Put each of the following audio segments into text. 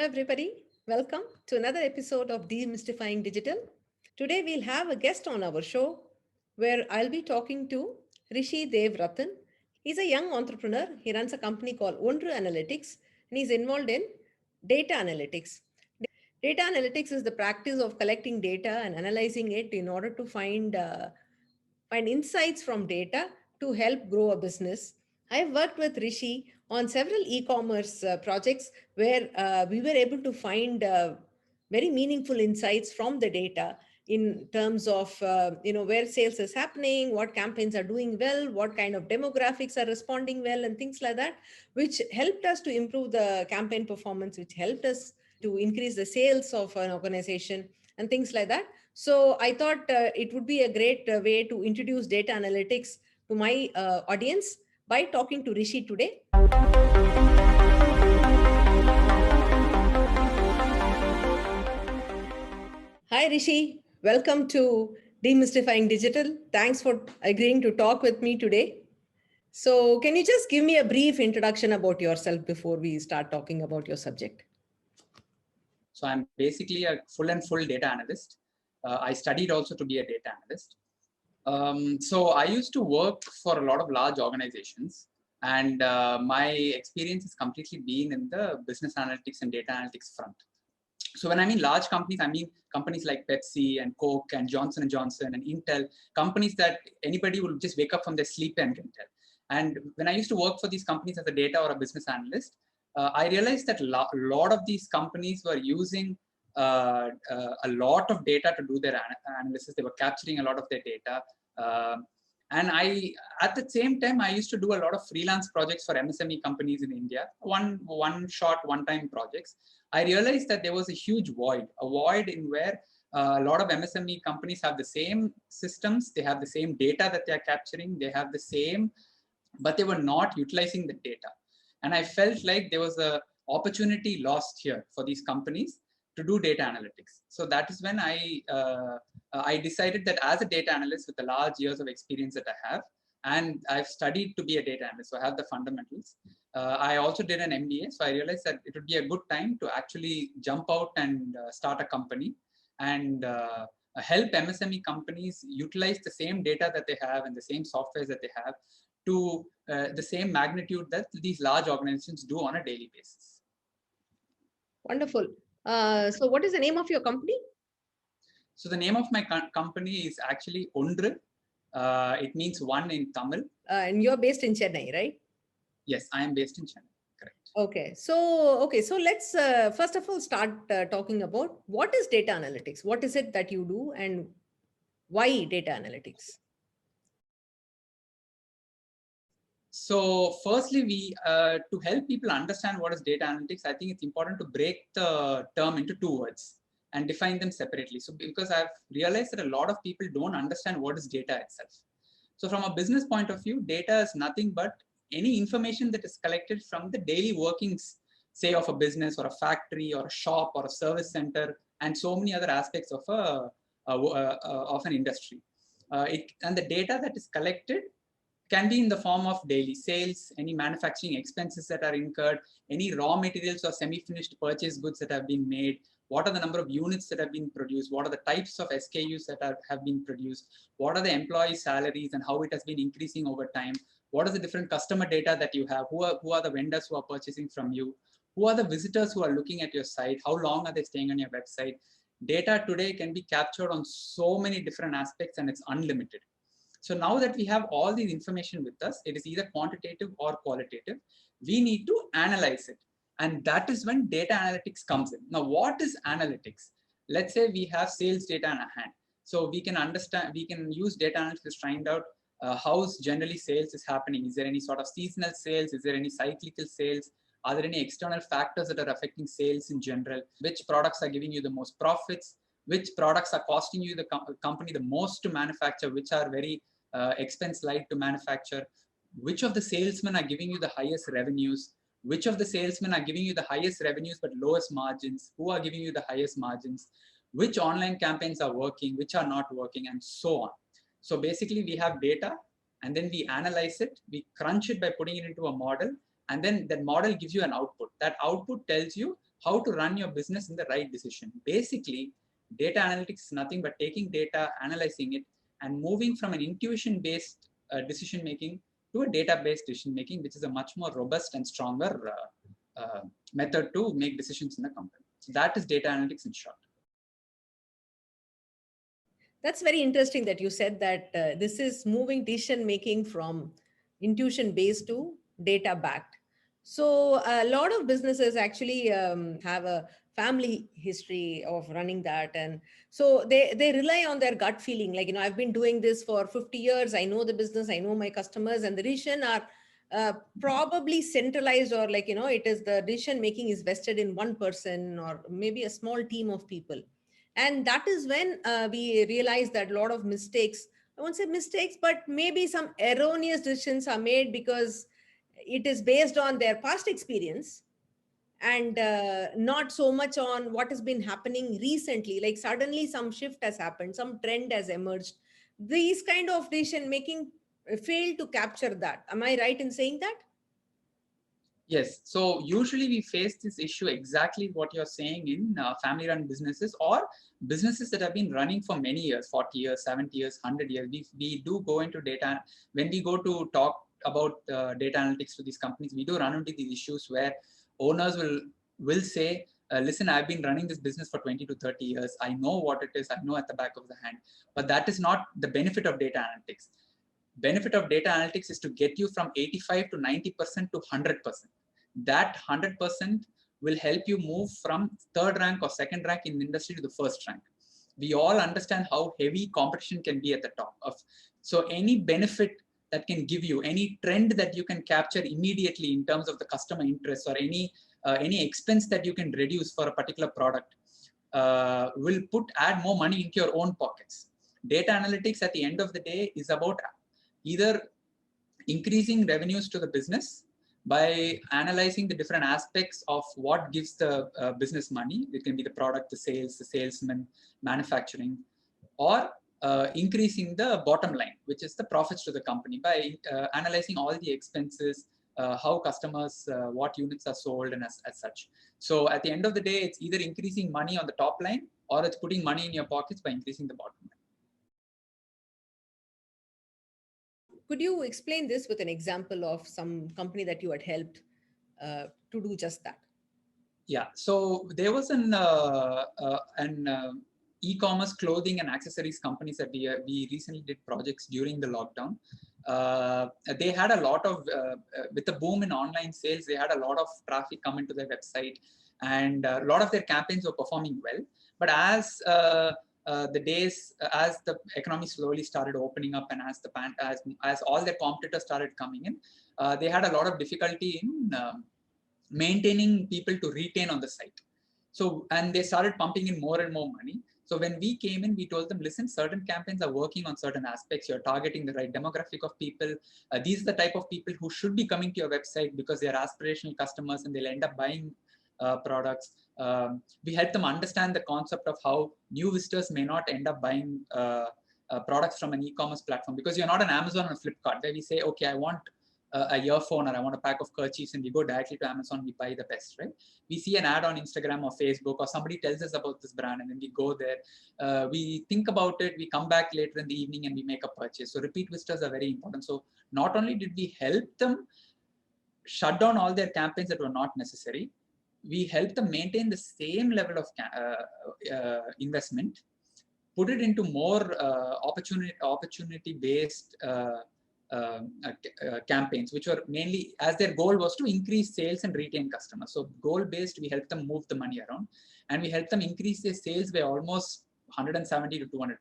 everybody. Welcome to another episode of Demystifying Digital. Today, we'll have a guest on our show where I'll be talking to Rishi Dev Ratan. He's a young entrepreneur. He runs a company called Ondru Analytics and he's involved in data analytics. Data analytics is the practice of collecting data and analyzing it in order to find insights from data to help grow a business. I've worked with Rishi on several e-commerce projects where we were able to find very meaningful insights from the data in terms of where sales is happening, what campaigns are doing well, what kind of demographics are responding well, and things like that, which helped us to improve the campaign performance, which helped us to increase the sales of an organization and things like that. So I thought it would be a great way to introduce data analytics to my audience by talking to Rishi today. Hi, Rishi. Welcome to Demystifying Digital. Thanks for agreeing to talk with me today. So can you just give me a brief introduction about yourself before we start talking about your subject? So I'm basically a full data analyst. I studied also to be a data analyst. So I used to work for a lot of large organizations, and my experience has completely been in the business analytics and data analytics front. So when I mean large companies, I mean companies like Pepsi and Coke and Johnson & Johnson and Intel, companies that anybody will just wake up from their sleep and can tell. And when I used to work for these companies as a data or a business analyst, I realized that a lot of these companies were using a lot of data to do their analysis. They were capturing a lot of their data. And at the same time, I used to do a lot of freelance projects for MSME companies in India, one-time projects. I realized that there was a huge void in where a lot of MSME companies have the same systems, they have the same data that they are capturing, they have the same, but they were not utilizing the data. And I felt like there was an opportunity lost here for these companies to do data analytics. So that is when I decided that as a data analyst with the large years of experience that I have, and I've studied to be a data analyst, so I have the fundamentals. I also did an MBA, so I realized that it would be a good time to actually jump out and start a company and help MSME companies utilize the same data that they have and the same softwares that they have to the same magnitude that these large organizations do on a daily basis. Wonderful. So what is the name of your company? So the name of my company is actually Ondru. It means one in Tamil. And you're based in Chennai, right? Yes, I am based in Chennai. Correct. Okay, so let's first of all start talking about what is data analytics. What is it that you do, and why data analytics? So firstly, to help people understand what is data analytics, I think it's important to break the term into two words and define them separately. So because I've realized that a lot of people don't understand what is data itself. So from a business point of view, data is nothing but any information that is collected from the daily workings, say of a business or a factory or a shop or a service center, and so many other aspects of an industry. And the data that is collected can be in the form of daily sales, any manufacturing expenses that are incurred, any raw materials or semi-finished purchase goods that have been made, what are the number of units that have been produced, what are the types of SKUs that have been produced, what are the employee salaries and how it has been increasing over time, what are the different customer data that you have, who are the vendors who are purchasing from you, who are the visitors who are looking at your site, how long are they staying on your website. Data today can be captured on so many different aspects and it's unlimited. So now that we have all these information with us, it is either quantitative or qualitative. We need to analyze it. And that is when data analytics comes in. Now, what is analytics? Let's say we have sales data in our hand. So we can understand, we can use data analytics to find out how generally sales is happening. Is there any sort of seasonal sales? Is there any cyclical sales? Are there any external factors that are affecting sales in general? Which products are giving you the most profits? Which products are costing you the company the most to manufacture? Which are very expense light to manufacture? Which of the salesmen are giving you the highest revenues? Which of the salesmen are giving you the highest revenues but lowest margins? Who are giving you the highest margins? Which online campaigns are working, which are not working, and so on. So basically we have data and then we analyze it, we crunch it by putting it into a model, and then that model gives you an output. That output tells you how to run your business in the right decision. Basically, data analytics is nothing but taking data, analyzing it, and moving from an intuition-based decision making to a data-based decision making, which is a much more robust and stronger method to make decisions in the company. So that is data analytics in short. That's very interesting that you said that this is moving decision making from intuition based to data backed. So a lot of businesses actually have a family history of running that, and so they rely on their gut feeling. Like, I've been doing this for 50 years. I know the business. I know my customers, and the decision are probably centralized, or it is the decision making is vested in one person or maybe a small team of people. And that is when we realize that a lot of mistakes, I won't say mistakes, but maybe some erroneous decisions are made because it is based on their past experience, and not so much on what has been happening recently. Like suddenly some shift has happened, some trend has emerged. These kind of decision making fail to capture that. Am I right in saying that? Yes. So usually we face this issue exactly what you're saying in family-run businesses or businesses that have been running for many years, 40 years, 70 years, 100 years. We do go into data. When we go to talk about data analytics to these companies, we do run into these issues where owners will say, listen, I've been running this business for 20 to 30 years. I know what it is. I know at the back of the hand. But that is not the benefit of data analytics. Benefit of data analytics is to get you from 85 to 90% to 100%. That 100% will help you move from third rank or second rank in the industry to the first rank. We all understand how heavy competition can be at the top of. So any benefit that can give you, any trend that you can capture immediately in terms of the customer interest, or any expense that you can reduce for a particular product, will add more money into your own pockets. Data analytics at the end of the day is about either increasing revenues to the business by analyzing the different aspects of what gives the business money. It can be the product, the sales, the salesman, manufacturing, or increasing the bottom line, which is the profits to the company, by analyzing all the expenses, how customers, what units are sold, and as such. So at the end of the day, it's either increasing money on the top line or it's putting money in your pockets by increasing the bottom line. Could you explain this with an example of some company that you had helped to do just that? Yeah, so there was an e-commerce clothing and accessories companies that we recently did projects during the lockdown. They had a lot of, with the boom in online sales, they had a lot of traffic come into their website, and a lot of their campaigns were performing well. But as as the economy slowly started opening up, and as all their competitors started coming in, they had a lot of difficulty in maintaining people to retain on the site. So, and they started pumping in more and more money. So when we came in, we told them, listen, certain campaigns are working on certain aspects. You're targeting the right demographic of people. These are the type of people who should be coming to your website because they're aspirational customers and they'll end up buying products. We help them understand the concept of how new visitors may not end up buying products from an e-commerce platform, because you're not an Amazon or Flipkart where we say, okay, I want a earphone or I want a pack of kerchiefs, and we go directly to Amazon, we buy the best, right? We see an ad on Instagram or Facebook, or somebody tells us about this brand, and then we go there, we think about it, we come back later in the evening and we make a purchase. So repeat visitors are very important. So not only did we help them shut down all their campaigns that were not necessary, we helped them maintain the same level of investment, put it into more opportunity-based campaigns, which were mainly, as their goal was to increase sales and retain customers. So goal-based, we help them move the money around, and we help them increase their sales by almost 170 to 200%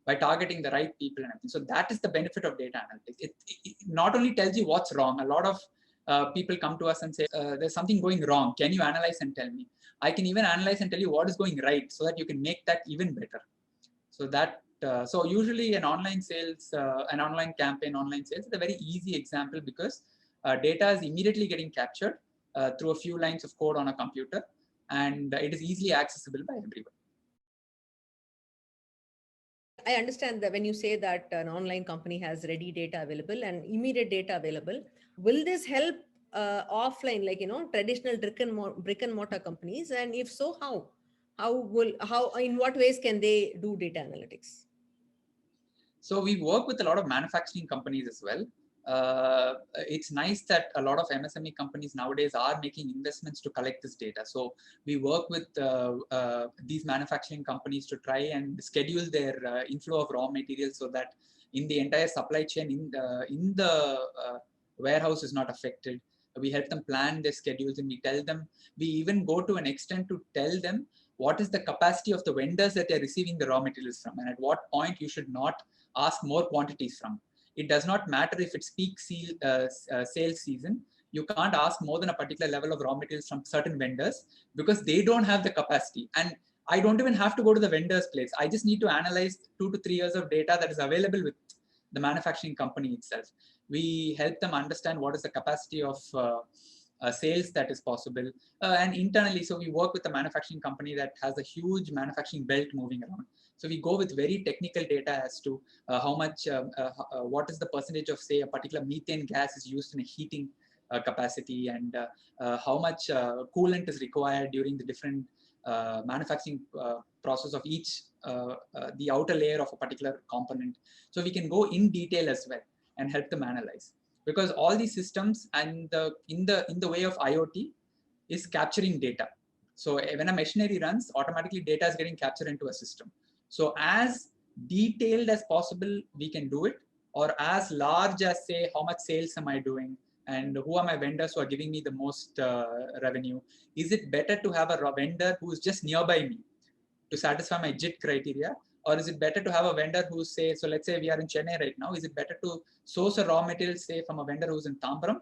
by targeting the right people and everything. So that is the benefit of data analytics. It not only tells you what's wrong. A lot of people come to us and say, there's something going wrong. Can you analyze and tell me? I can even analyze and tell you what is going right so that you can make that even better. So that so usually an online sales, an online campaign, online sales is a very easy example, because data is immediately getting captured through a few lines of code on a computer, and it is easily accessible by everyone. I understand that when you say that an online company has ready data available and immediate data available, will this help offline, like, traditional brick and mortar companies? And if so, how in what ways can they do data analytics? So we work with a lot of manufacturing companies as well. It's nice that a lot of MSME companies nowadays are making investments to collect this data. So we work with these manufacturing companies to try and schedule their inflow of raw materials so that in the entire supply chain in the warehouse is not affected. We help them plan their schedules, and we even go to an extent to tell them what is the capacity of the vendors that they're receiving the raw materials from, and at what point you should not ask more quantities from. It does not matter if it's peak sales season. You can't ask more than a particular level of raw materials from certain vendors because they don't have the capacity. And I don't even have to go to the vendor's place. I just need to analyze 2 to 3 years of data that is available with the manufacturing company itself. We help them understand what is the capacity of sales that is possible. And internally, so we work with a manufacturing company that has a huge manufacturing belt moving around. So we go with very technical data as to how much, what is the percentage of, say, a particular methane gas is used in a heating capacity, and how much coolant is required during the different manufacturing process of each, the outer layer of a particular component. So we can go in detail as well and help them analyze, because all these systems and in the way of IoT is capturing data. So when a machinery runs, automatically data is getting captured into a system. So as detailed as possible we can do it, or as large as, say, how much sales am I doing and who are my vendors who are giving me the most revenue. Is it better to have a vendor who is just nearby me to satisfy my JIT criteria, or is it better to have a vendor who, say, so let's say we are in Chennai right now, is it better to source a raw material, say, from a vendor who's in Tambaram,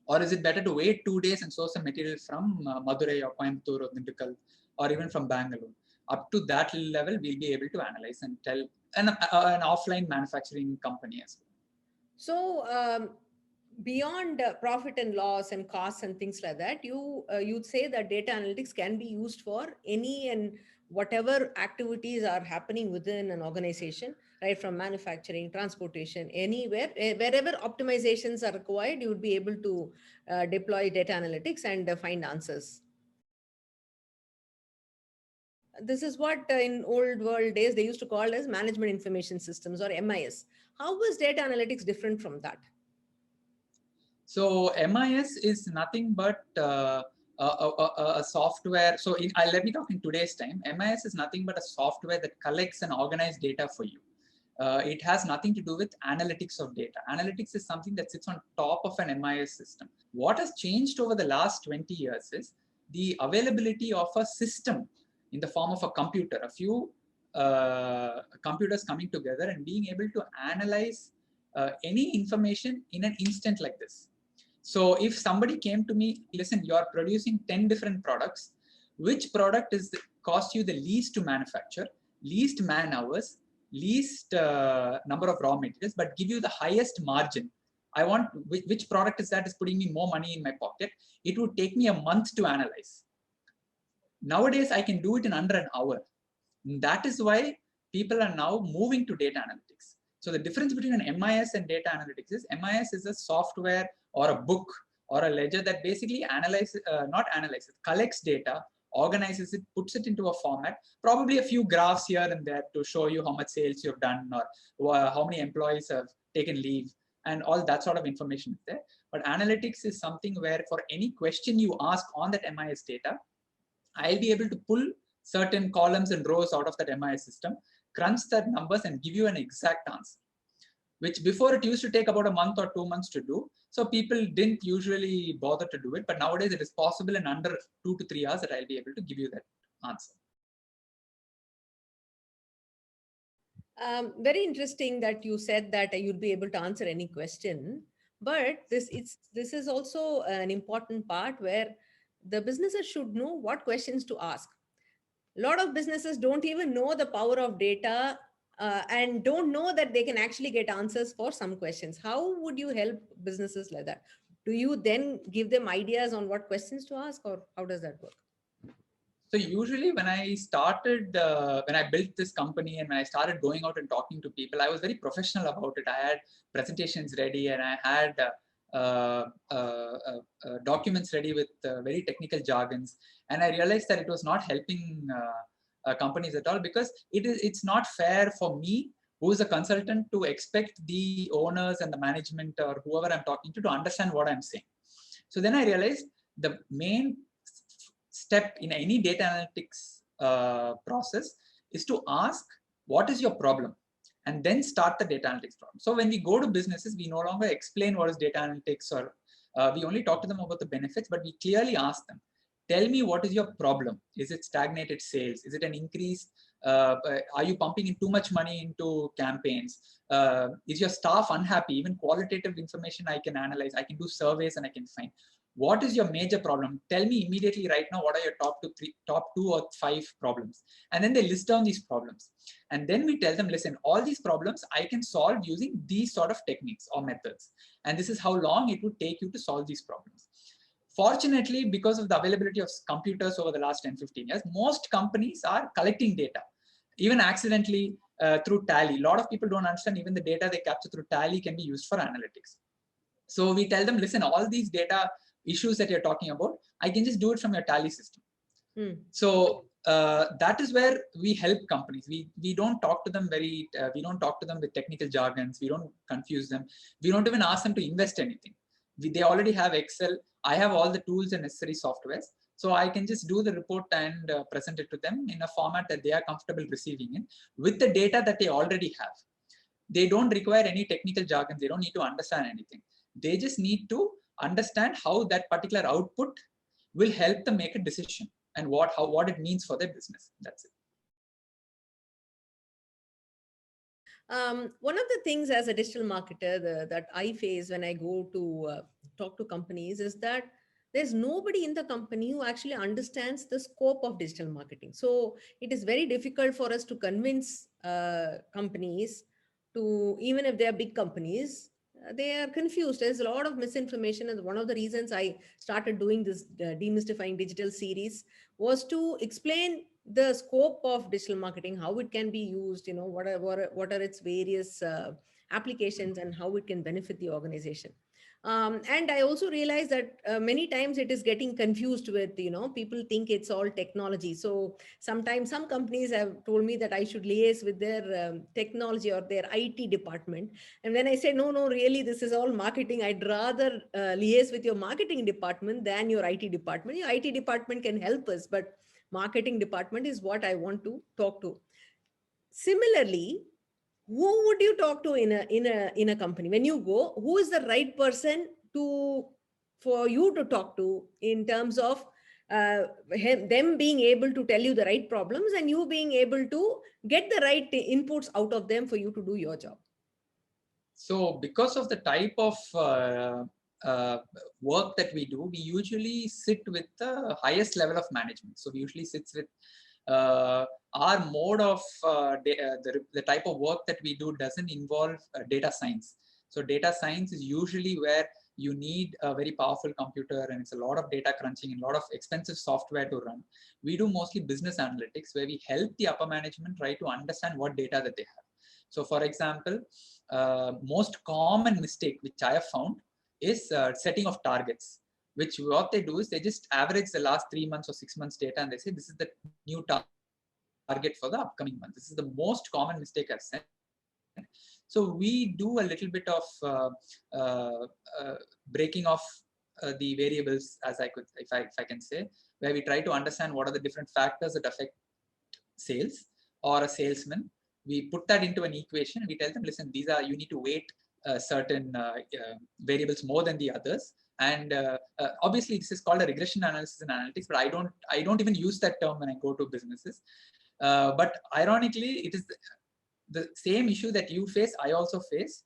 or is it better to wait 2 days and source some material from Madurai or Coimbatore or Dindigul, or even from Bangalore? Up to that level, we'll be able to analyze and tell an offline manufacturing company as well. So beyond profit and loss and costs and things like that, you'd say that data analytics can be used for any and whatever activities are happening within an organization, right? From manufacturing, transportation, anywhere, wherever optimizations are required, you would be able to deploy data analytics and find answers. This is what in old world days they used to call as management information systems, or MIS. How was data analytics different from that? So MIS is nothing but a software. So let me talk in today's time. MIS is nothing but a software that collects and organizes data for you. It has nothing to do with analytics of data. Analytics is something that sits on top of an MIS system. What has changed over the last 20 years is the availability of a system in the form of a computer, a few computers coming together and being able to analyze any information in an instant like this. So if somebody came to me, listen, you're producing 10 different products, which product is cost you the least to manufacture, least man hours, least number of raw materials, but give you the highest margin? I want, which product is that is putting me more money in my pocket? It would take me a month to analyze. Nowadays, I can do it in under an hour. That is why people are now moving to data analytics. So the difference between an MIS and data analytics is MIS is a software or a book or a ledger that basically collects data, organizes it, puts it into a format, probably a few graphs here and there to show you how much sales you've done or how many employees have taken leave, and all that sort of information is there. But analytics is something where for any question you ask on that MIS data, I'll be able to pull certain columns and rows out of that MIS system, crunch that numbers and give you an exact answer, which before it used to take about a month or 2 months to do. So people didn't usually bother to do it, but nowadays it is possible in under 2 to 3 hours that I'll be able to give you that answer. Very interesting that you said that you'd be able to answer any question, but this is also an important part where the businesses should know what questions to ask. A lot of businesses don't even know the power of data and don't know that they can actually get answers for some questions. How would you help businesses like that? Do you then give them ideas on what questions to ask, or how does that work? So usually when I started, when I built this company and when I started going out and talking to people, I was very professional about it. I had presentations ready and I had documents ready with very technical jargons. And I realized that it was not helping companies at all, because it's not fair for me, who is a consultant, to expect the owners and the management or whoever I'm talking to understand what I'm saying. So then I realized the main step in any data analytics process is to ask, what is your problem? And then start the data analytics problem. So when we go to businesses, we no longer explain what is data analytics, or we only talk to them about the benefits, but we clearly ask them, tell me, what is your problem? Is it stagnated sales? Is it an increase? Are you pumping in too much money into campaigns? Is your staff unhappy? Even qualitative information I can analyze. I can do surveys and I can find. What is your major problem? Tell me immediately right now, what are your top two or five problems? And then they list down these problems. And then we tell them, listen, all these problems I can solve using these sort of techniques or methods. And this is how long it would take you to solve these problems. Fortunately, because of the availability of computers over the last 10, 15 years, most companies are collecting data, even accidentally through Tally. A lot of people don't understand even the data they capture through Tally can be used for analytics. So we tell them, listen, all these data issues that you're talking about, I can just do it from your Tally system. So that is where we help companies. We don't talk to them we don't talk to them with technical jargons. We don't confuse them. We don't even ask them to invest anything. They already have Excel. I have all the tools and necessary softwares. So I can just do the report and present it to them in a format that they are comfortable receiving it with the data that they already have. They don't require any technical jargon. They don't need to understand anything. They just need to understand how that particular output will help them make a decision and what it means for their business. That's it. One of the things as a digital marketer that I face when I go to talk to companies is that there's nobody in the company who actually understands the scope of digital marketing. So it is very difficult for us to convince companies to, even if they are big companies, they are confused. There's a lot of misinformation. And one of the reasons I started doing this Demystifying Digital series was to explain the scope of digital marketing, how it can be used, what are its various applications and how it can benefit the organization. And I also realized that many times it is getting confused with, people think it's all technology. So sometimes some companies have told me that I should liaise with their technology or their IT department. And when I say, no, really, this is all marketing, I'd rather liaise with your marketing department than your IT department. Your IT department can help us, but marketing department is what I want to talk to. Similarly, who would you talk to in a company when you go? Who is the right person for you to talk to in terms of them being able to tell you the right problems and you being able to get the right inputs out of them for you to do your job? So because of the type of work that we do, we usually sit with the highest level of management. So we usually sit with our mode of the type of work that we do doesn't involve data science. So data science is usually where you need a very powerful computer and it's a lot of data crunching and a lot of expensive software to run. We do mostly business analytics where we help the upper management try to understand what data that they have. So for example, most common mistake which I have found is setting of targets, which what they do is they just average the last 3 months or 6 months data and they say this is the new target for the upcoming month. This is the most common mistake I've seen. So we do a little bit of breaking off the variables, as I could, if I can say, where we try to understand what are the different factors that affect sales or a salesman. We put that into an equation and we tell them, listen, these are, you need to weight certain variables more than the others. And obviously this is called a regression analysis in analytics, but I don't even use that term when I go to businesses. But ironically, it is the same issue that you face, I also face.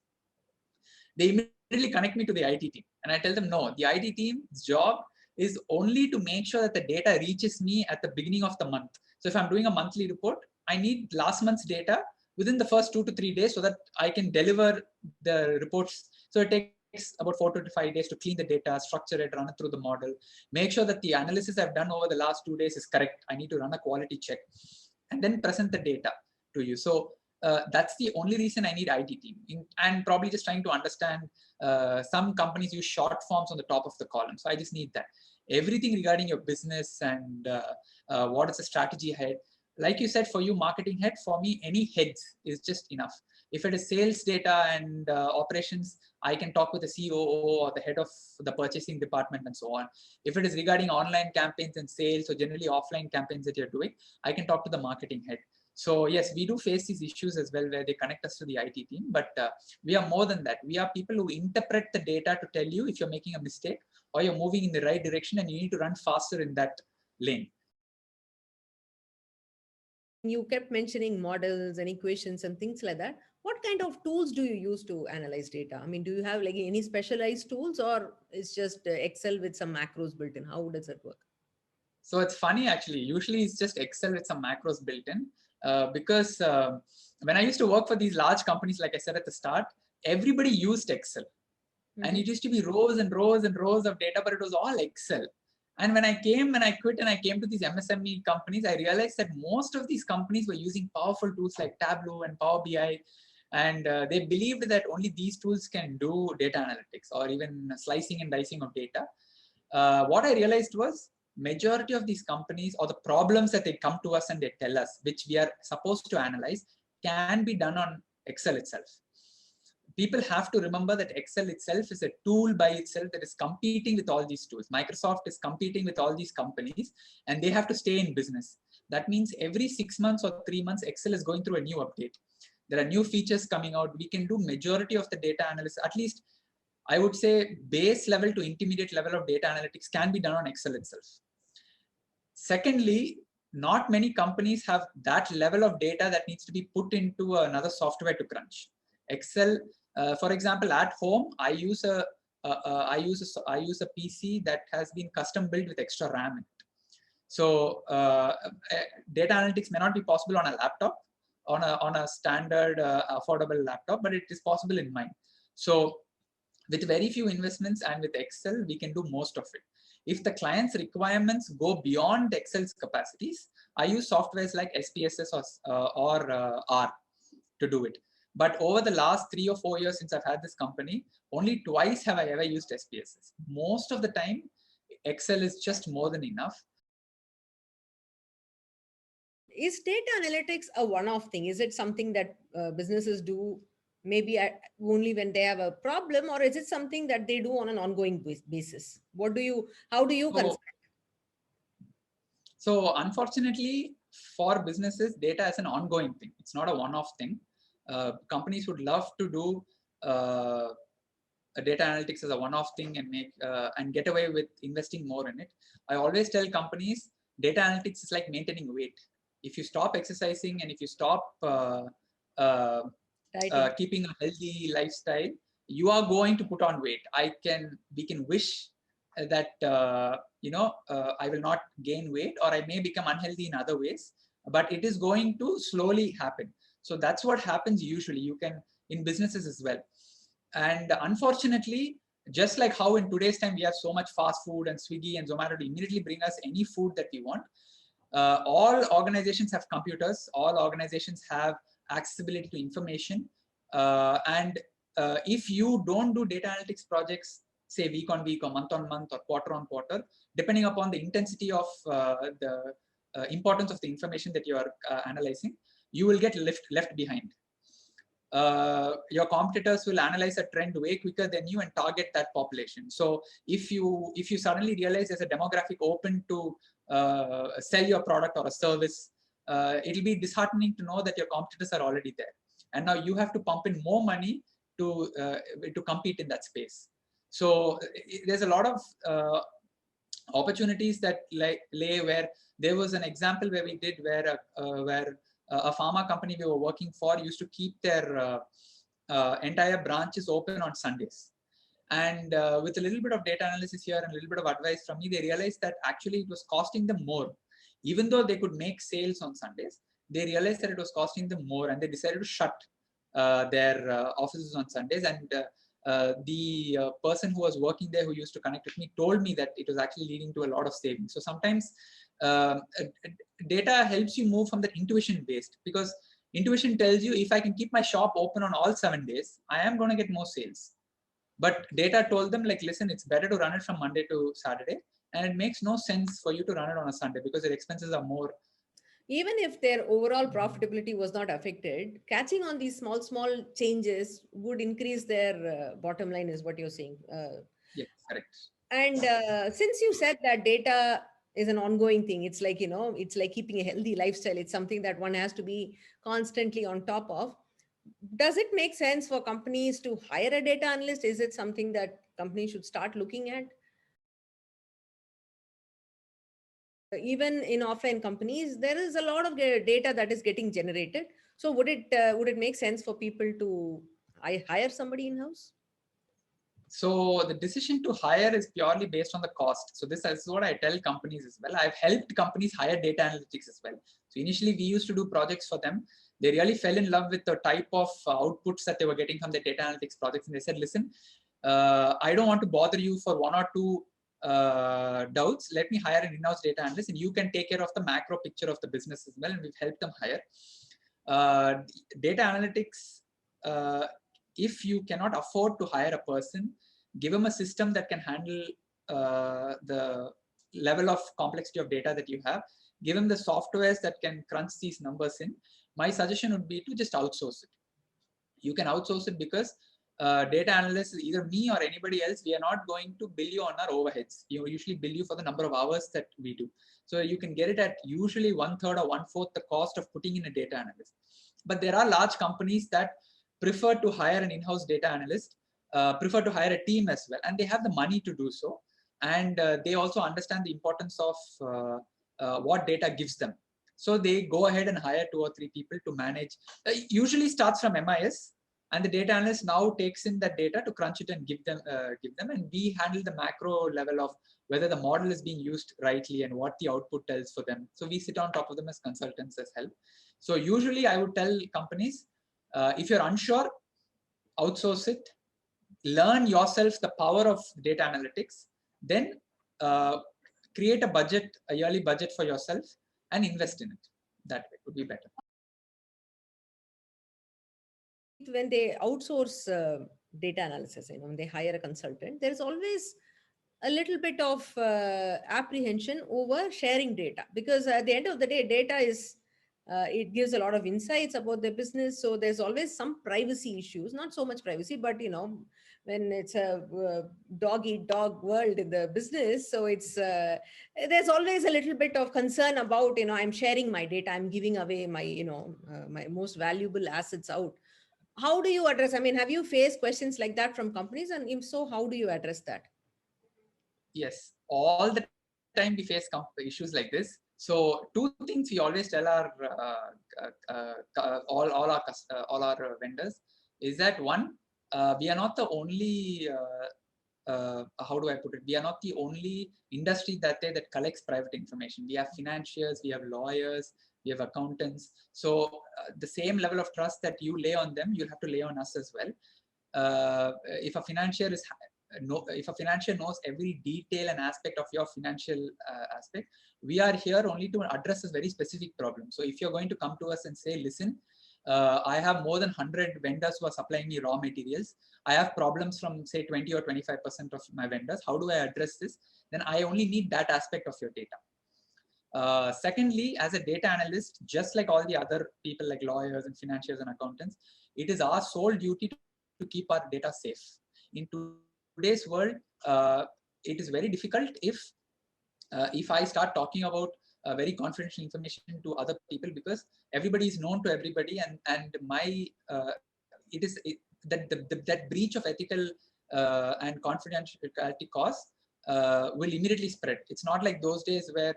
They immediately connect me to the IT team and I tell them, no, the IT team's job is only to make sure that the data reaches me at the beginning of the month. So if I'm doing a monthly report, I need last month's data within the first 2 to 3 days so that I can deliver the reports. So it takes about 4 to 5 days to clean the data, structure it, run it through the model, make sure that the analysis I've done over the last 2 days is correct. I need to run a quality check and then present the data to you. So that's the only reason I need IT team, and probably just trying to understand Some companies use short forms on the top of the column. So I just need that. Everything regarding your business and what is the strategy ahead. Like you said, for you, marketing head, for me, any heads is just enough. If it is sales data and operations, I can talk with the COO or the head of the purchasing department and so on. If it is regarding online campaigns and sales or generally offline campaigns that you're doing, I can talk to the marketing head. So yes, we do face these issues as well where they connect us to the IT team, but we are more than that. We are people who interpret the data to tell you if you're making a mistake or you're moving in the right direction and you need to run faster in that lane. You kept mentioning models and equations and things like that. What kind of tools do you use to analyze data? I mean, do you have like any specialized tools, or it's just Excel with some macros built in? How does it work? So it's funny actually. Usually it's just Excel with some macros built in because when I used to work for these large companies, like I said at the start, everybody used Excel. And it used to be rows and rows and rows of data, but it was all Excel. And when I quit and I came to these MSME companies, I realized that most of these companies were using powerful tools like Tableau and Power BI. And they believed that only these tools can do data analytics or even slicing and dicing of data. What I realized was majority of these companies or the problems that they come to us and they tell us, which we are supposed to analyze, can be done on Excel itself. People have to remember that Excel itself is a tool by itself that is competing with all these tools. Microsoft is competing with all these companies and they have to stay in business. That means every 6 months or 3 months, Excel is going through a new update. There are new features coming out. We can do majority of the data analysis, at least I would say base level to intermediate level of data analytics can be done on Excel itself. Secondly, not many companies have that level of data that needs to be put into another software to crunch. Excel, for example, at home, I use a PC that has been custom built with extra RAM in it. So data analytics may not be possible on a laptop, on a standard affordable laptop, but it is possible in mine. So with very few investments and with Excel, we can do most of it. If the client's requirements go beyond Excel's capacities, I use softwares like SPSS or R to do it. But over the last 3 or 4 years since I've had this company, only twice have I ever used SPSS. Most of the time, Excel is just more than enough. Is data analytics a one-off thing? Is it something that businesses do maybe only when they have a problem, or is it something that they do on an ongoing basis? How do you consider? So unfortunately, for businesses, data is an ongoing thing. It's not a one-off thing. Companies would love to do a data analytics as a one-off thing and and get away with investing more in it. I always tell companies, data analytics is like maintaining weight. If you stop exercising and if you stop keeping a healthy lifestyle, you are going to put on weight. We can wish that I will not gain weight or I may become unhealthy in other ways, but it is going to slowly happen. So that's what happens usually. You can in businesses as well. And unfortunately, just like how in today's time we have so much fast food and Swiggy and Zomato to immediately bring us any food that we want, all organizations have computers, all organizations have accessibility to information. And if you don't do data analytics projects, say week on week or month on month or quarter on quarter, depending upon the intensity of the importance of the information that you are analyzing, you will get left behind. Your competitors will analyze a trend way quicker than you and target that population. So if you suddenly realize there's a demographic open to sell your product or a service, it'll be disheartening to know that your competitors are already there. And now you have to pump in more money to compete in that space. So there's a lot of opportunities that lay where there was an example where we did where a pharma company we were working for used to keep their entire branches open on Sundays. And with a little bit of data analysis here and a little bit of advice from me, they realized that actually it was costing them more. Even though they could make sales on Sundays, they realized that it was costing them more and they decided to shut their offices on Sundays. And the person who was working there who used to connect with me told me that it was actually leading to a lot of savings. So sometimes data helps you move from the intuition based, because intuition tells you if I can keep my shop open on all 7 days, I am going to get more sales. But data told them like, listen, it's better to run it from Monday to Saturday. And it makes no sense for you to run it on a Sunday because your expenses are more. Even if their overall profitability was not affected, catching on these small changes would increase their bottom line, is what you're saying. Yes, correct. And since you said that data is an ongoing thing, it's like, it's like keeping a healthy lifestyle. It's something that one has to be constantly on top of. Does it make sense for companies to hire a data analyst? Is it something that companies should start looking at? Even in offline companies, there is a lot of data that is getting generated. So would it make sense for people to hire somebody in house? So the decision to hire is purely based on the cost. So this is what I tell companies as well. I've helped companies hire data analytics as well. So initially we used to do projects for them. They really fell in love with the type of outputs that they were getting from the data analytics projects. And they said, listen, I don't want to bother you for one or two doubts. Let me hire an in-house data analyst and you can take care of the macro picture of the business as well. And we've helped them hire. Data analytics, if you cannot afford to hire a person, give them a system that can handle the level of complexity of data that you have, give them the softwares that can crunch these numbers in. My suggestion would be to just outsource it. You can outsource it because data analysts, either me or anybody else, we are not going to bill you on our overheads. You usually bill you for the number of hours that we do. So you can get it at usually 1/3 or 1/4 the cost of putting in a data analyst. But there are large companies that prefer to hire an in-house data analyst, prefer to hire a team as well, and they have the money to do so. And they also understand the importance of what data gives them. So they go ahead and hire 2 or 3 people to manage. Usually starts from MIS, and the data analyst now takes in that data to crunch it and give them. And we handle the macro level of whether the model is being used rightly and what the output tells for them. So we sit on top of them as consultants as help. So usually I would tell companies, if you're unsure, outsource it, learn yourself the power of data analytics, then create a budget, a yearly budget for yourself and invest in it. That way would be better. When they outsource data analysis, when they hire a consultant, there's always a little bit of apprehension over sharing data, because at the end of the day, data is it gives a lot of insights about the business. So there's always some privacy issues, not so much privacy, but when it's a dog eat dog world in the business, so it's there's always a little bit of concern about, I'm sharing my data, I'm giving away my my most valuable assets out. How do you address, have you faced questions like that from companies, and if so, how do you address that? Yes, all the time we face issues like this. So 2 things we always tell our all our vendors is that, one, we are not the only how do I put it? We are not the only industry that collects private information. We have financiers, we have lawyers, we have accountants. So the same level of trust that you lay on them, you'll have to lay on us as well. If a financier knows every detail and aspect of your financial aspect, we are here only to address a very specific problem. So if you're going to come to us and say, listen, I have more than 100 vendors who are supplying me raw materials. I have problems from say 20 or 25% of my vendors. How do I address this? Then I only need that aspect of your data. Secondly, as a data analyst, just like all the other people like lawyers and financiers and accountants, it is our sole duty to keep our data safe. In today's world, it is very difficult if I start talking about very confidential information to other people, because everybody is known to everybody, and my that breach of ethical and confidentiality costs will immediately spread. It's not like those days where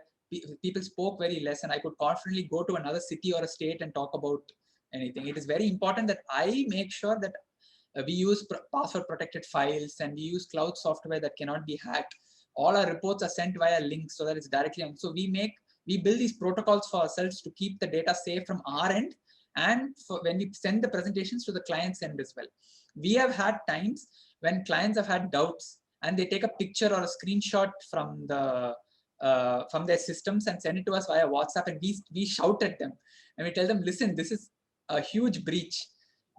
people spoke very less and I could confidently go to another city or a state and talk about anything. It is very important that I make sure that we use password protected files, and we use cloud software that cannot be hacked. All our reports are sent via links so that it's directly on. So we build these protocols for ourselves to keep the data safe from our end, and when we send the presentations to the client's end as well. We have had times when clients have had doubts and they take a picture or a screenshot from their systems and send it to us via WhatsApp, and we shout at them and we tell them, listen, this is a huge breach.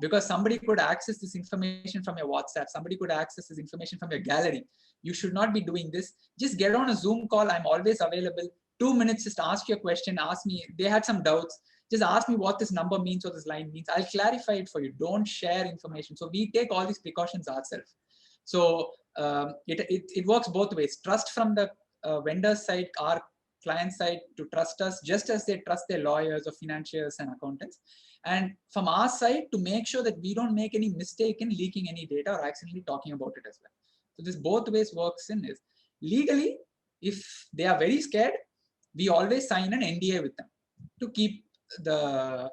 because somebody could access this information from your WhatsApp, somebody could access this information from your gallery. You should not be doing this. Just get on a Zoom call. I'm always available. 2 minutes, just ask your question, ask me. They had some doubts. Just ask me what this number means or this line means. I'll clarify it for you. Don't share information. So we take all these precautions ourselves. So it works both ways. Trust from the vendor side, our client side, to trust us just as they trust their lawyers or financiers and accountants. And from our side, to make sure that we don't make any mistake in leaking any data or accidentally talking about it as well. So this both ways works in is legally, if they are very scared, we always sign an NDA with them to keep the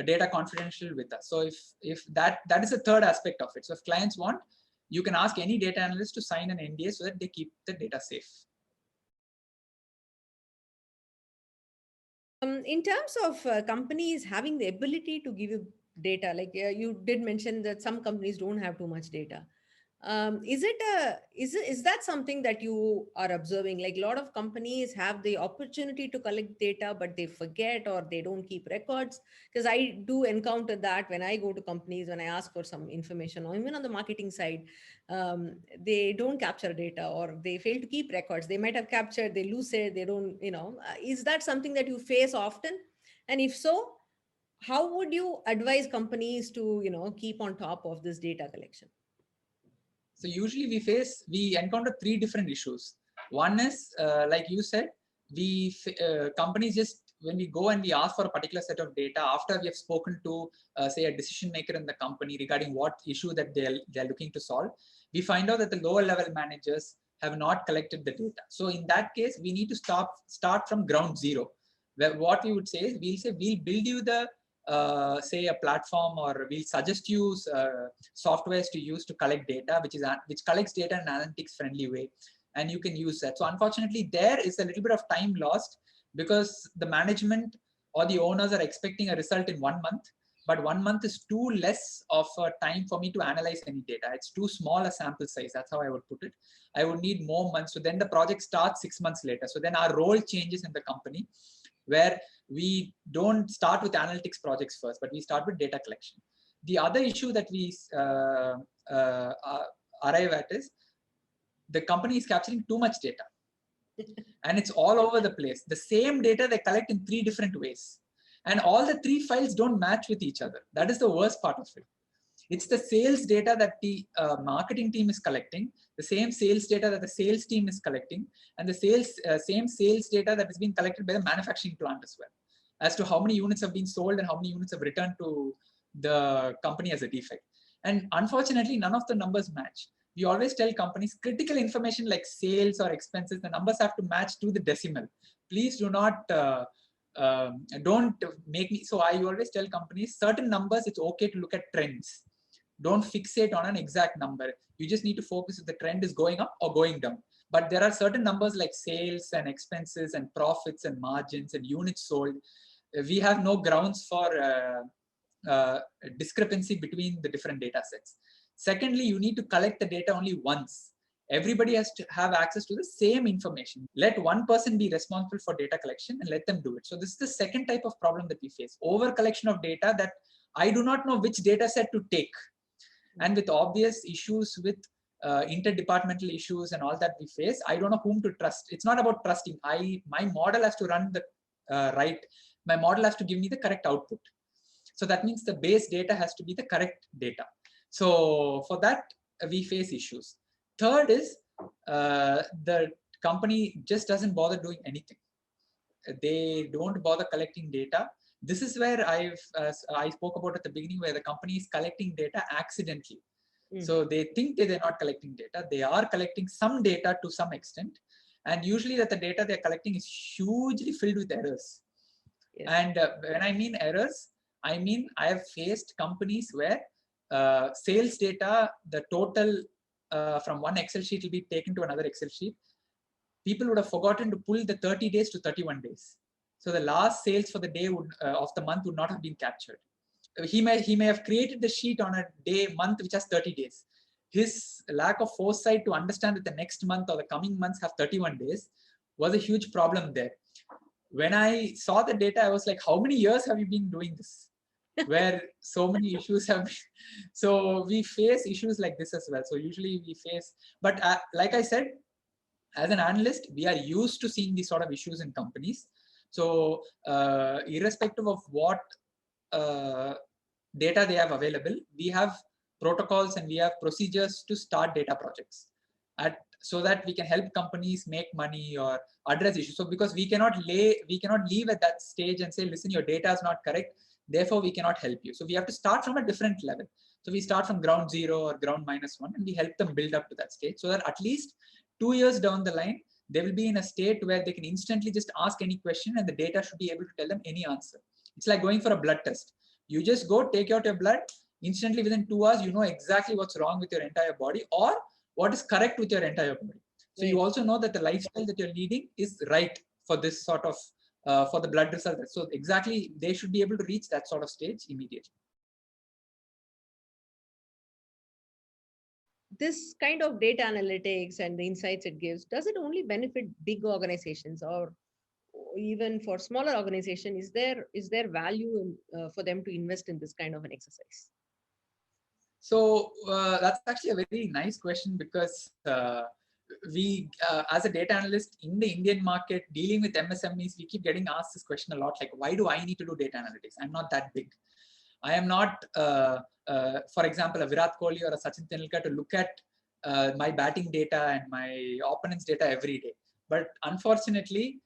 data confidential with us. So if that is the third aspect of it. So if clients want, you can ask any data analyst to sign an NDA so that they keep the data safe. In terms of companies having the ability to give you data, like you did mention that some companies don't have too much data. Is that something that you are observing? Like a lot of companies have the opportunity to collect data, but they forget or they don't keep records. Because I do encounter that when I go to companies, when I ask for some information, or even on the marketing side, they don't capture data or they fail to keep records. They might have captured, they lose it, they don't, is that something that you face often? And if so, how would you advise companies to, keep on top of this data collection? So usually we encounter three different issues. One is, like you said, companies just, when we go and we ask for a particular set of data, after we have spoken to, say, a decision maker in the company regarding what issue that they're looking to solve, we find out that the lower level managers have not collected the data. So in that case, we need to start from ground zero. Where what we would say is, we'll build you the say a platform, or we'll suggest you softwares to use to collect data, which collects data in an analytics friendly way, and you can use that. So unfortunately, there is a little bit of time lost because the management or the owners are expecting a result in 1 month, but 1 month is too less of a time for me to analyze any data. It's too small a sample size. That's how I would put it. I would need more months. So then the project starts 6 months later. So then our role changes in the company, where we don't start with analytics projects first, but we start with data collection. The other issue that we arrive at is the company is capturing too much data. And it's all over the place. The same data they collect in 3 different ways. And all the 3 files don't match with each other. That is the worst part of it. It's the sales data that the marketing team is collecting, the same sales data that the sales team is collecting, and the same sales data that is being collected by the manufacturing plant as well, as to how many units have been sold and how many units have returned to the company as a defect. And unfortunately, none of the numbers match. We always tell companies critical information like sales or expenses, the numbers have to match to the decimal. Please do not, don't make me, so I always tell companies certain numbers, it's okay to look at trends. Don't fixate on an exact number. You just need to focus if the trend is going up or going down. But there are certain numbers like sales and expenses and profits and margins and units sold. We have no grounds for discrepancy between the different data sets. Secondly, you need to collect the data only once. Everybody has to have access to the same information. Let one person be responsible for data collection and let them do it. So this is the second type of problem that we face. Over collection of data that I do not know which data set to take. And with obvious issues with interdepartmental issues and all that we face, I don't know whom to trust. It's not about trusting. My model has to run the my model has to give me the correct output. So that means the base data has to be the correct data. So for that, we face issues. Third is the company just doesn't bother doing anything. They don't bother collecting data. This is where I spoke about at the beginning, where the company is collecting data accidentally. So they think that they're not collecting data. They are collecting some data to some extent. And usually that the data they're collecting is hugely filled with errors. Yes. And when I mean errors, I mean I have faced companies where sales data, the total from one Excel sheet will be taken to another Excel sheet. People would have forgotten to pull the 30 days to 31 days. So the last sales for the day of the month would not have been captured. He may have created the sheet on a month which has 30 days. His lack of foresight to understand that the next month or the coming months have 31 days was a huge problem there. When I saw the data, I was like, how many years have you been doing this? where so many issues have been. So we face issues like this as well. So usually we face, but like I said, as an analyst, we are used to seeing these sort of issues in companies. So irrespective of what data they have available, we have protocols and we have procedures to start data projects so that we can help companies make money or address issues. So because we cannot leave at that stage and say, listen, your data is not correct, therefore we cannot help you. So we have to start from a different level. So we start from ground zero or ground -1, and we help them build up to that stage, so that at least 2 years down the line, they will be in a state where they can instantly just ask any question and the data should be able to tell them any answer. It's like going for a blood test. You just go take out your blood, instantly within 2 hours, you know exactly what's wrong with your entire body or what is correct with your entire body. So you also know that the lifestyle that you're leading is right for this sort of, for the blood result. So exactly, they should be able to reach that sort of stage immediately. This kind of data analytics and the insights it gives, does it only benefit big organizations, or even for smaller organization, is there value for them to invest in this kind of an exercise? So that's actually a very nice question, because we, as a data analyst in the Indian market dealing with MSMEs, we keep getting asked this question a lot, like, why do I need to do data analytics? I'm not that big. I am not, for example, a Virat Kohli or a Sachin Tendulkar to look at my batting data and my opponent's data every day. But unfortunately,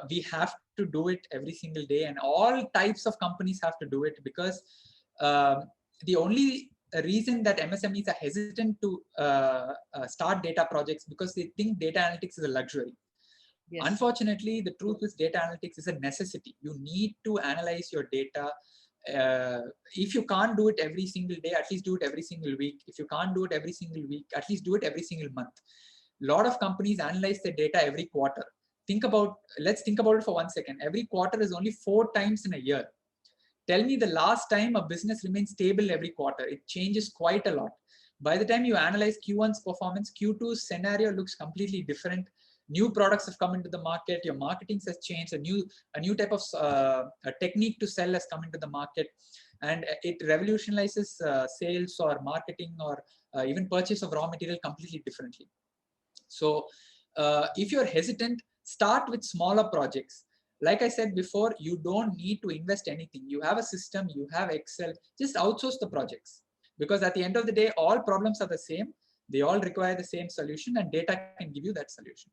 we have to do it every single day, and all types of companies have to do it, because the only reason that MSMEs are hesitant to start data projects because they think data analytics is a luxury. Yes. Unfortunately, the truth is data analytics is a necessity. You need to analyze your data. If you can't do it every single day, at least do it every single week. If you can't do it every single week, at least do it every single month. A lot of companies analyze their data every quarter. Let's think about it for 1 second. Every quarter is only 4 times in a year. Tell me the last time a business remains stable every quarter. It changes quite a lot. By the time you analyze Q1's performance, Q2's scenario looks completely different. New products have come into the market. Your marketing has changed. A new type of a technique to sell has come into the market, and it revolutionizes sales or marketing or even purchase of raw material completely differently. So if you're hesitant, start with smaller projects. Like I said before, you don't need to invest anything. You have a system, you have Excel, just outsource the projects. Because at the end of the day, all problems are the same. They all require the same solution, and data can give you that solution.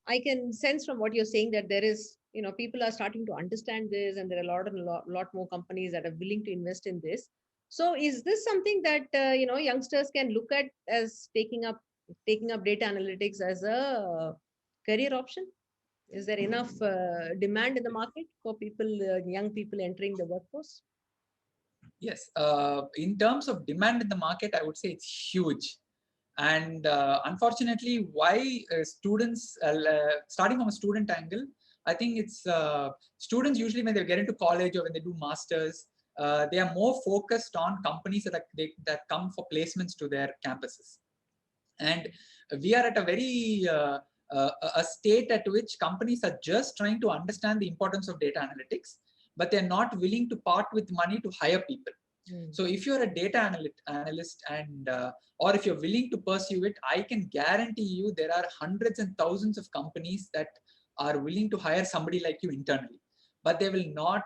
I can sense from what you're saying that there is, people are starting to understand this, and there are a lot more companies that are willing to invest in this. So is this something that, youngsters can look at as taking up data analytics as a career option? Is there enough demand in the market for people, young people entering the workforce? Yes. In terms of demand in the market, I would say it's huge. And unfortunately, why students, starting from a student angle, I think it's students usually when they get into college or when they do masters, they are more focused on companies that come for placements to their campuses. And we are at a very a state at which companies are just trying to understand the importance of data analytics, but they're not willing to part with money to hire people. So if you're a data analyst and or if you're willing to pursue it, I can guarantee you there are hundreds and thousands of companies that are willing to hire somebody like you internally, but they will not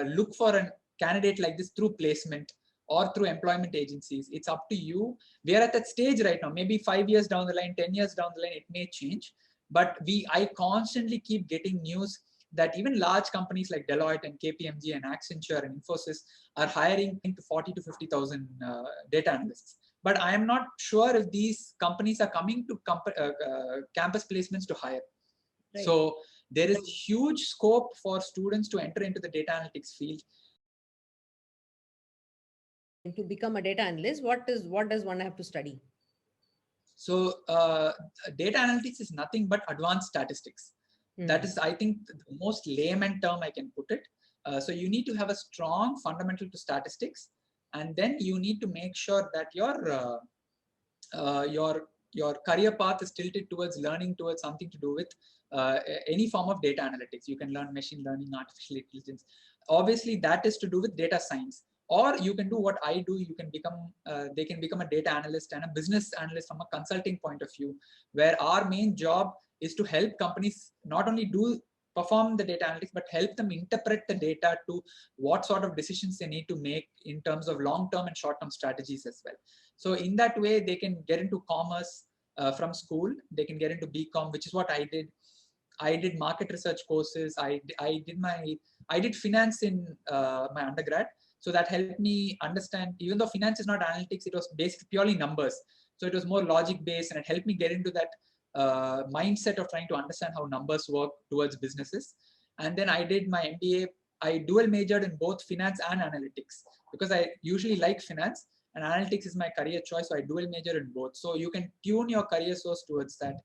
look for a candidate like this through placement or through employment agencies. It's up to you. We are at that stage right now. Maybe 5 years down the line, 10 years down the line, it may change. But I constantly keep getting news that even large companies like Deloitte and KPMG and Accenture and Infosys are hiring into 40 to 50,000 data analysts. But I am not sure if these companies are coming to campus placements to hire. Right. So there is huge scope for students to enter into the data analytics field. To become a data analyst, what does one have to study? So data analytics is nothing but advanced statistics. That is, I think, the most layman term I can put it. So you need to have a strong fundamental to statistics, and then you need to make sure that your your career path is tilted towards learning towards something to do with any form of data analytics. You can learn machine learning, artificial intelligence. Obviously, that is to do with data science. Or you can do what I do. You can become, they can become a data analyst and a business analyst from a consulting point of view, where our main job is to help companies not only perform the data analytics, but help them interpret the data to what sort of decisions they need to make in terms of long-term and short-term strategies as well. So in that way, they can get into commerce from school. They can get into BCom, which is what I did. I did market research courses. I did finance in my undergrad. So that helped me understand, even though finance is not analytics, it was basically purely numbers. So it was more logic based, and it helped me get into that mindset of trying to understand how numbers work towards businesses. And then I did my MBA. I dual majored in both finance and analytics because I usually like finance, and analytics is my career choice. So I dual major in both. So you can tune your career source towards that.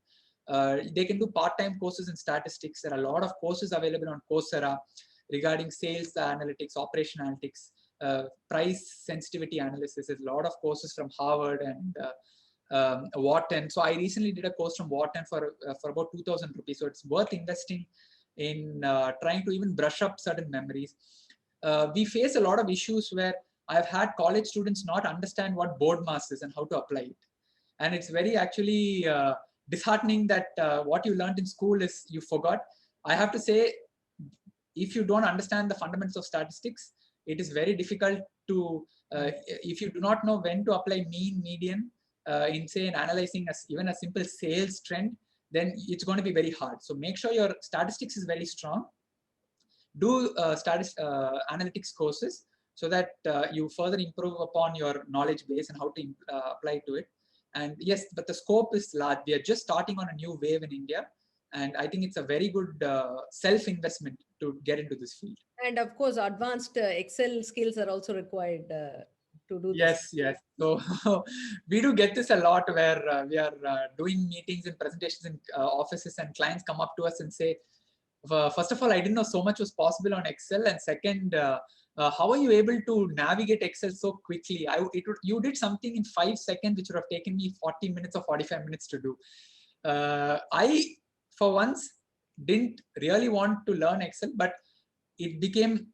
They can do part-time courses in statistics. There are a lot of courses available on Coursera regarding sales analytics, operation analytics, price sensitivity analysis. There's a lot of courses from Harvard and Wharton. So I recently did a course from Wharton for about 2,000 rupees. So it's worth investing in trying to even brush up certain memories. We face a lot of issues where I've had college students not understand what BODMAS is and how to apply it. And it's very actually disheartening that what you learned in school is you forgot. I have to say, if you don't understand the fundamentals of statistics, it is very difficult to, if you do not know when to apply mean, median, in say in analyzing even a simple sales trend, then it's going to be very hard. So make sure your statistics is very strong. Do analytics courses so that you further improve upon your knowledge base and how to apply to it. And yes, but the scope is large. We are just starting on a new wave in India. And I think it's a very good self-investment to get into this field. And of course, advanced Excel skills are also required to do this. Yes. So we do get this a lot where we are doing meetings and presentations in offices, and clients come up to us and say, first of all, I didn't know so much was possible on Excel. And second, how are you able to navigate Excel so quickly? You did something in 5 seconds, which would have taken me 40 minutes or 45 minutes to do. I, for once, didn't really want to learn Excel, but it became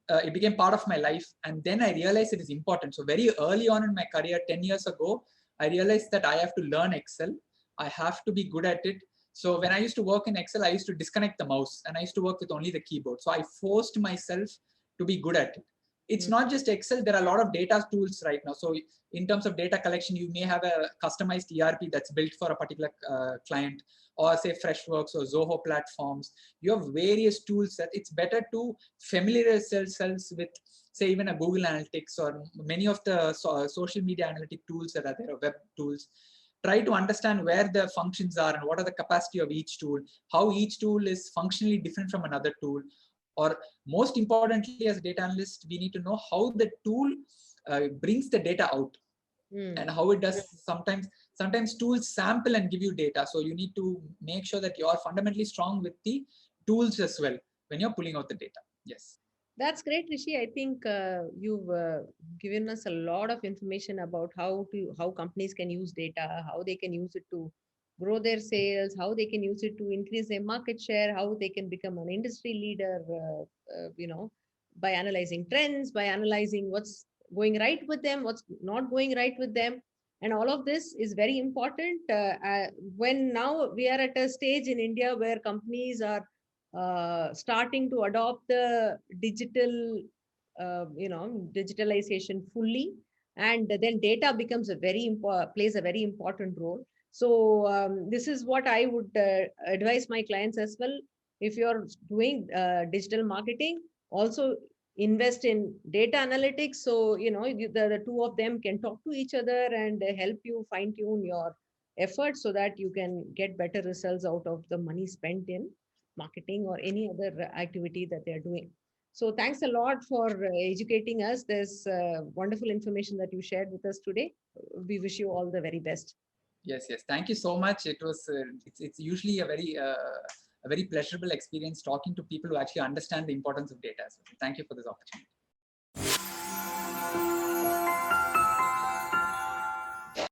part of my life. And then I realized it is important. So very early on in my career, 10 years ago, I realized that I have to learn Excel. I have to be good at it. So when I used to work in Excel, I used to disconnect the mouse and I used to work with only the keyboard. So I forced myself to be good at it. It's not just Excel. There are a lot of data tools right now. So in terms of data collection, you may have a customized ERP that's built for a particular client, or say Freshworks or Zoho platforms. You have various tools that it's better to familiarize yourselves with, say, even a Google Analytics or many of the social media analytic tools that are there, or web tools. Try to understand where the functions are and what are the capacity of each tool, how each tool is functionally different from another tool. Or most importantly, as a data analyst, we need to know how the tool brings the data out and how it does. Sometimes tools sample and give you data. So you need to make sure that you are fundamentally strong with the tools as well when you're pulling out the data. Yes. That's great, Rishi. I think you've given us a lot of information about how companies can use data, how they can use it to grow their sales, how they can use it to increase their market share, how they can become an industry leader, by analyzing trends, by analyzing what's going right with them, what's not going right with them. And all of this is very important when now we are at a stage in India where companies are starting to adopt the digital, digitalization fully, and then data becomes plays a very important role. So this is what I would advise my clients as well. If you're doing digital marketing, also invest in data analytics. So the two of them can talk to each other and help you fine tune your efforts so that you can get better results out of the money spent in marketing or any other activity that they're doing. So thanks a lot for educating us. There's wonderful information that you shared with us today. We wish you all the very best. Yes. Thank you so much. It was. It's usually a very pleasurable experience talking to people who actually understand the importance of data. So thank you for this opportunity.